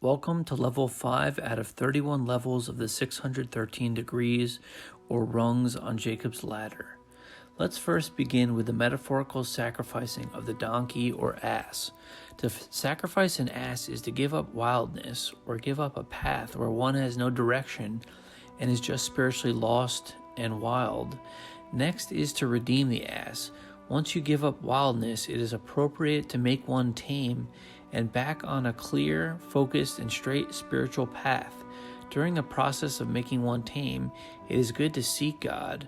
Welcome to level 5 out of 31 levels of the 613 degrees or rungs on Jacob's ladder. Let's first begin with the metaphorical sacrificing of the donkey or ass. To sacrifice an ass is to give up wildness or give up a path where one has no direction and is just spiritually lost and wild. Next is to redeem the ass. Once you give up wildness, it is appropriate to make one tame and back on a clear, focused, and straight spiritual path. During the process of making one tame, it is good to seek God.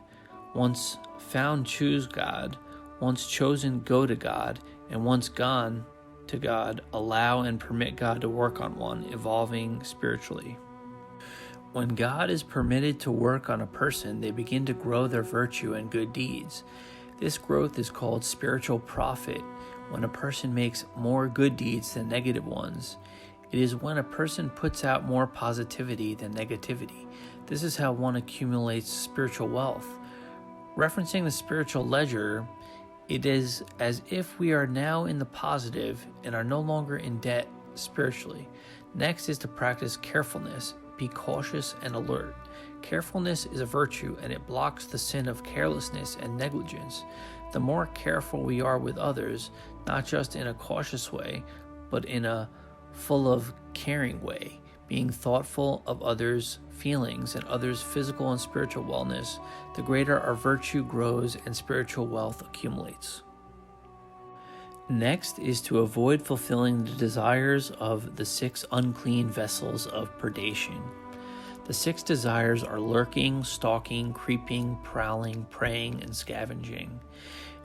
Once found, choose God. Once chosen, go to God. And once gone to God, allow and permit God to work on one, evolving spiritually. When God is permitted to work on a person, they begin to grow their virtue and good deeds. This growth is called spiritual profit. When a person makes more good deeds than negative ones, it is when a person puts out more positivity than negativity. This is how one accumulates spiritual wealth. Referencing the spiritual ledger, it is as if we are now in the positive and are no longer in debt spiritually. Next is to practice carefulness. Be cautious and alert. Carefulness is a virtue, and it blocks the sin of carelessness and negligence. The more careful we are with others, not just in a cautious way, but in a full of caring way, being thoughtful of others' feelings and others' physical and spiritual wellness, the greater our virtue grows and spiritual wealth accumulates. Next is to avoid fulfilling the desires of the 6 unclean vessels of predation. The 6 desires are lurking, stalking, creeping, prowling, preying, and scavenging.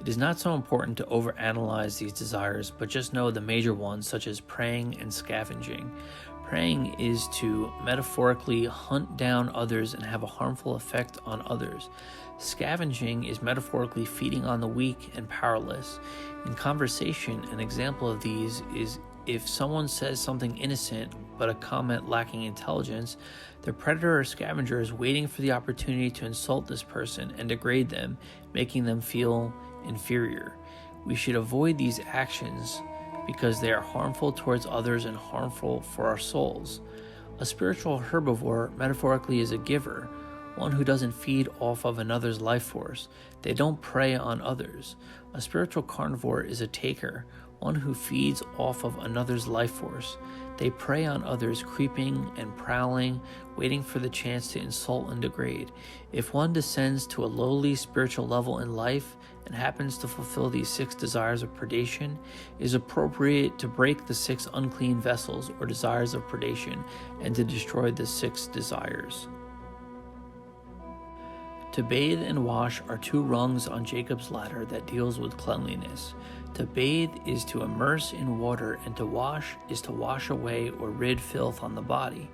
It is not so important to overanalyze these desires, but just know the major ones such as preying and scavenging. Preying is to metaphorically hunt down others and have a harmful effect on others. Scavenging is metaphorically feeding on the weak and powerless. In conversation, an example of these is if someone says something innocent but a comment lacking intelligence, the predator or scavenger is waiting for the opportunity to insult this person and degrade them, making them feel inferior. We should avoid these actions because they are harmful towards others and harmful for our souls. A spiritual herbivore metaphorically is a giver, one who doesn't feed off of another's life force. They don't prey on others. A spiritual carnivore is a taker, one who feeds off of another's life force. They prey on others, creeping and prowling, waiting for the chance to insult and degrade. If one descends to a lowly spiritual level in life and happens to fulfill these 6 desires of predation, it is appropriate to break the 6 unclean vessels or desires of predation and to destroy the 6 desires. To bathe and wash are 2 rungs on Jacob's ladder that deals with cleanliness. To bathe is to immerse in water, and to wash is to wash away or rid filth on the body.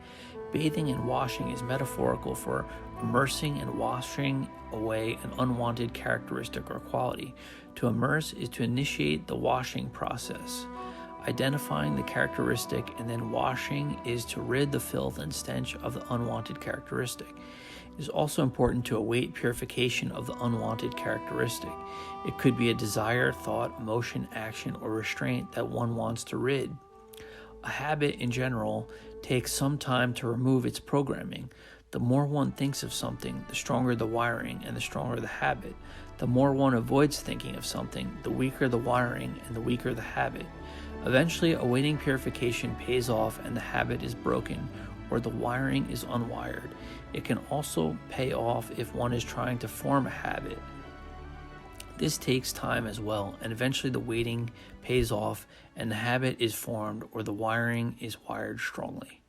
Bathing and washing is metaphorical for immersing and washing away an unwanted characteristic or quality. To immerse is to initiate the washing process. Identifying the characteristic and then washing is to rid the filth and stench of the unwanted characteristic. It is also important to await purification of the unwanted characteristic. It could be a desire, thought, emotion, action, or restraint that one wants to rid. A habit, in general, takes some time to remove its programming. The more one thinks of something, the stronger the wiring and the stronger the habit. The more one avoids thinking of something, the weaker the wiring and the weaker the habit. Eventually, awaiting purification pays off and the habit is broken, or the wiring is unwired. It can also pay off if one is trying to form a habit. This takes time as well, and eventually the waiting pays off and the habit is formed or the wiring is wired strongly.